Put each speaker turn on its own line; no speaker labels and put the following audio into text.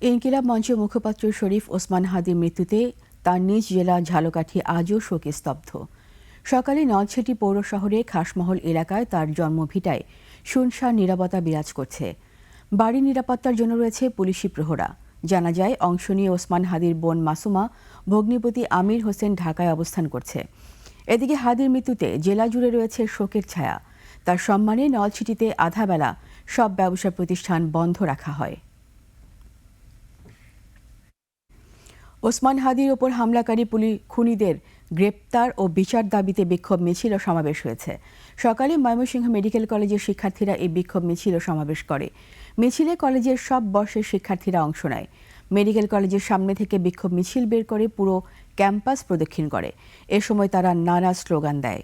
ইনকিলাব মঞ্চের মুখপাত্র শরীফ ওসমান হাদির মৃত্যুতে তার নিজ জেলা ঝালকাঠি আজও শোকে স্তব্ধ। সকালে নলছিটি পৌর শহরে খাসমহল এলাকায় তার জন্মভিটায় শুনশান নীরবতা বিরাজ করছে। বাড়ির নিরাপত্তার জন্য রয়েছে পুলিশি প্রহরা। জানা যায়, অংশ নিয়ে ওসমান হাদির বোন মাসুমা ভগ্নিপতি আমির হোসেন ঢাকায় অবস্থান করছে। এদিকে হাদির মৃত্যুতে জেলা জুড়ে রয়েছে শোকের ছায়া। তার সম্মানে নলছিটিতে আধাবেলা সব ব্যবসা প্রতিষ্ঠান বন্ধ রাখা হয়। ওসমান হাদির ওপর হামলাকারী খুনিদের গ্রেপ্তার ও বিচার দাবিতে বিক্ষোভ মিছিল ও সমাবেশ হয়েছে। সকালে ময়মনসিংহ মেডিকেল কলেজের শিক্ষার্থীরা এই বিক্ষোভ মিছিল ও সমাবেশ করে। মিছিলে কলেজের সব বর্ষের শিক্ষার্থীরা অংশ নেয়। মেডিকেল কলেজের সামনে থেকে বিক্ষোভ মিছিল বের করে পুরো ক্যাম্পাস প্রদক্ষিণ করে। এ সময় তারা নানা স্লোগান দেয়।